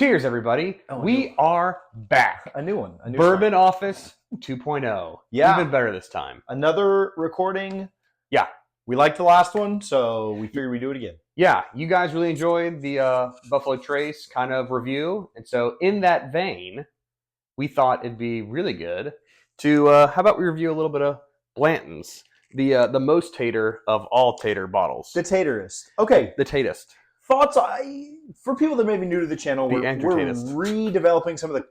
Cheers, everybody. We are back. A new one. A new Bourbon start. Office 2.0. Yeah. Even better this time. Another recording. Yeah. We liked the last one, so we figured we'd do it again. Yeah. You guys really enjoyed the Buffalo Trace kind of review. And so in that vein, we thought it'd be really good to, how about we review a little bit of Blanton's, the most tater of all tater bottles. The taterist. Okay. The tatest. Thoughts for people that may be new to the channel, we're redeveloping some of the...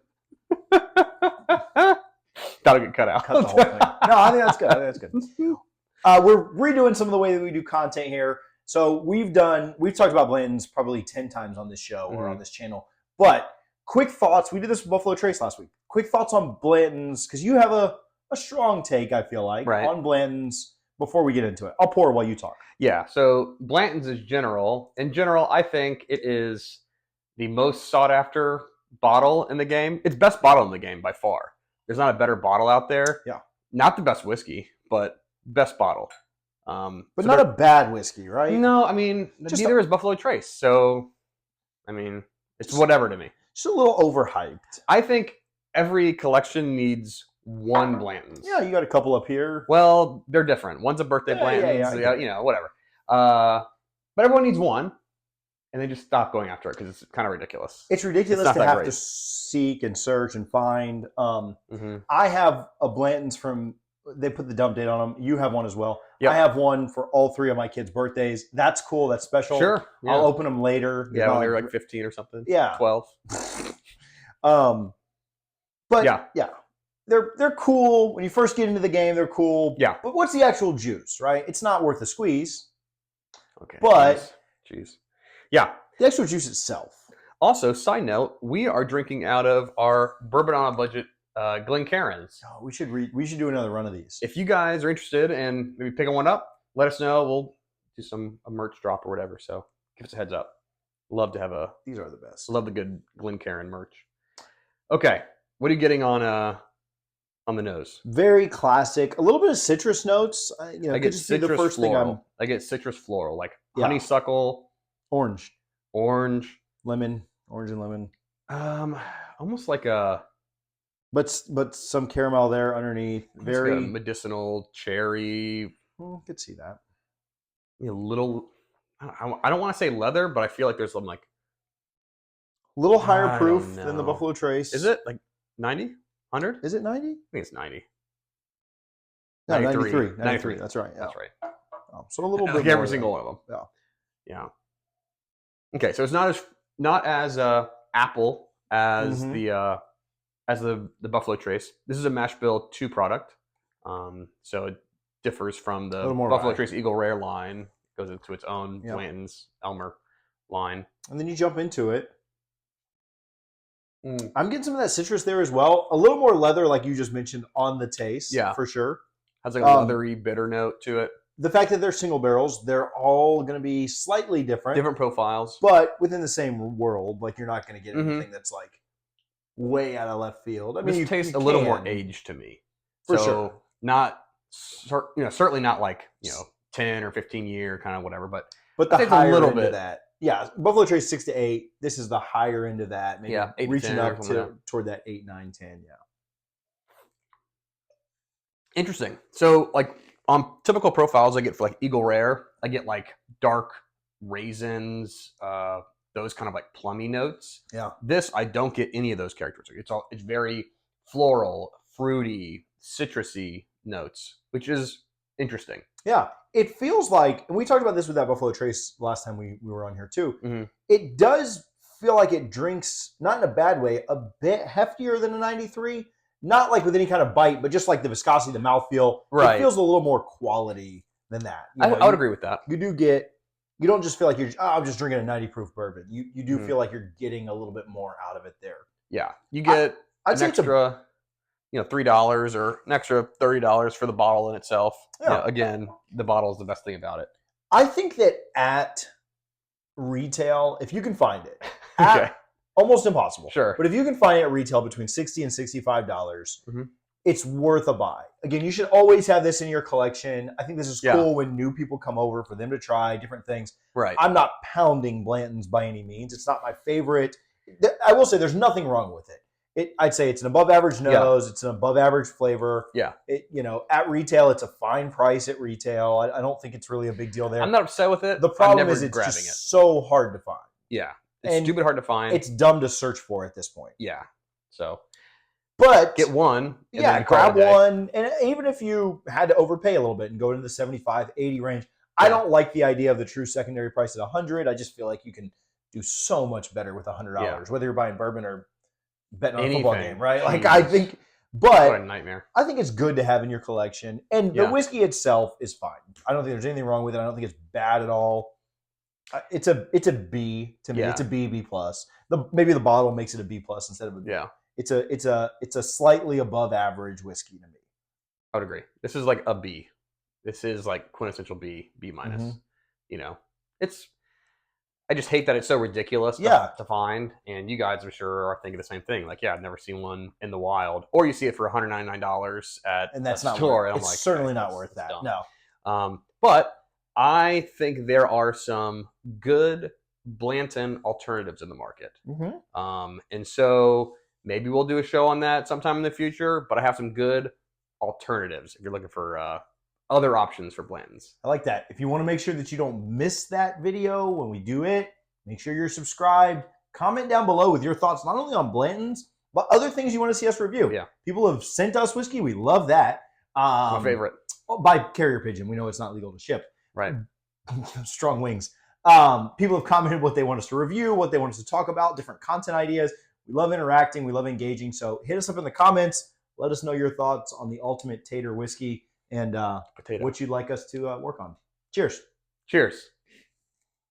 That'll get cut out. Cut the whole thing. No, I think that's good. We're redoing some of the way that we do content here. So we've talked about Blanton's probably 10 times on this show or on this channel. But quick thoughts. We did this with Buffalo Trace last week. Quick thoughts on Blanton's, because you have a strong take, I feel like, on Blanton's before we get into it. I'll pour while you talk. Yeah, so Blanton's is general. In general, I think it is the most sought after bottle in the game. It's best bottle in the game by far. There's not a better bottle out there. Yeah. Not the best whiskey, but best bottle. But so not a bad whiskey, right? No, I mean, neither is Buffalo Trace. So, I mean, it's whatever to me. Just a little overhyped. I think every collection needs one Blanton's. Yeah, you got a couple up here. Well, they're different. One's a birthday Blanton's, you know, whatever. But everyone needs one, and they just stop going after it because it's kind of ridiculous. It's ridiculous to have to seek and search and find. I have a Blanton's from, they put the dump date on them. You have one as well. Yep. I have one for all three of my kids' birthdays. That's cool. That's special. Sure. Yeah. I'll open them later. Yeah, when they were like 15 or something. Yeah. 12. But yeah. They're cool. When you first get into the game, they're cool. Yeah. But what's the actual juice, right? It's not worth the squeeze. Okay. But jeez. Yeah. The actual juice itself. Also, side note, we are drinking out of our Bourbon on a Budget Glencairns. Oh, we should do another run of these. If you guys are interested in maybe picking one up, let us know. We'll do a merch drop or whatever. So give us a heads up. Love to have These are the best. Love the good Glencairn merch. Okay. What are you getting on the nose? Very classic. A little bit of citrus notes. I get citrus floral. I get citrus floral, like honeysuckle, orange, lemon, orange and lemon. Almost like a, but some caramel there underneath. Very like medicinal cherry. Could see that. A little. I don't want to say leather, but I feel like there's some like a little higher proof than the Buffalo Trace. Is it like 90? 100? Is it 90? I think it's 90. No, 93. That's right. Yeah. That's right. Oh, so a little bit like more every single one of them. Yeah. Okay, so it's not as apple as the Buffalo Trace. This is a mash bill 2 product. So it differs from the Buffalo Trace Eagle Rare line. It goes into its own Blanton's Elmer line. And then you jump into it. I'm getting some of that citrus there as well. A little more leather, like you just mentioned, on the taste. Yeah, for sure. Has like a leathery, bitter note to it. The fact that they're single barrels, they're all going to be slightly different. Different profiles. But within the same world. Like, you're not going to get anything that's like way out of left field. I mean, you taste a little more aged to me. For sure. Not, certainly not like, 10 or 15 year kind of whatever, but the higher end of that. Yeah, Buffalo Trace 6 to 8. This is the higher end of that. Maybe 8 reaching up toward that 8, 9, 10. Yeah. Interesting. So, like on typical profiles, I get for like Eagle Rare, I get like dark raisins, those kind of like plummy notes. Yeah. This I don't get any of those characteristics. It's very floral, fruity, citrusy notes, which is interesting. Yeah. It feels like, and we talked about this with that Buffalo Trace last time we were on here too. It does feel like it drinks, not in a bad way, a bit heftier than a 93. Not like with any kind of bite, but just like the viscosity, the mouthfeel. Right. It feels a little more quality than that. I would agree with that. You don't just feel like I'm just drinking a 90 proof bourbon. You do feel like you're getting a little bit more out of it there. Yeah. You get an extra... $3 or an extra $30 for the bottle in itself. Yeah. Again, the bottle is the best thing about it. I think that at retail, if you can find it, almost impossible. Sure. But if you can find it at retail between $60 and $65, it's worth a buy. Again, you should always have this in your collection. I think this is cool when new people come over for them to try different things. Right. I'm not pounding Blanton's by any means. It's not my favorite. I will say there's nothing wrong with it. I'd say it's an above average nose. It's an above average flavor. Yeah. At retail, it's a fine price at retail. I don't think it's really a big deal there. I'm not upset with it. The problem is it's just so hard to find. Yeah. It's stupid hard to find. It's dumb to search for at this point. Yeah. So, but get one. Yeah, grab one. And even if you had to overpay a little bit and go into the 75, 80 range, I don't like the idea of the true secondary price at 100. I just feel like you can do so much better with $100, whether you're buying bourbon or betting on a football game, right? Like I think, but what a nightmare. I think it's good to have in your collection. And the whiskey itself is fine. I don't think there's anything wrong with it. I don't think it's bad at all. It's a B to me. It's a B plus. Maybe the bottle makes it a B plus instead of a B. Yeah. It's a slightly above average whiskey to me. I would agree. This is like a B. This is like quintessential B minus. Mm-hmm. I just hate that it's so ridiculous to find. And you guys, I'm sure, are thinking the same thing. Like, I've never seen one in the wild, or you see it for $199 at and that's a not store. Worth, and I'm it's like, certainly not worth that. Dumb. No. But I think there are some good Blanton alternatives in the market. Mm-hmm. And so maybe we'll do a show on that sometime in the future. But I have some good alternatives if you're looking for other options for Blantons. I like that. If you want to make sure that you don't miss that video when we do it, make sure you're subscribed. Comment down below with your thoughts, not only on Blantons, but other things you want to see us review. Yeah. People have sent us whiskey. We love that. My favorite. By carrier pigeon. We know it's not legal to ship. Right. Strong wings. People have commented what they want us to review, what they want us to talk about, different content ideas. We love interacting. We love engaging. So hit us up in the comments. Let us know your thoughts on the ultimate tater whiskey and what you'd like us to work on. Cheers. Cheers.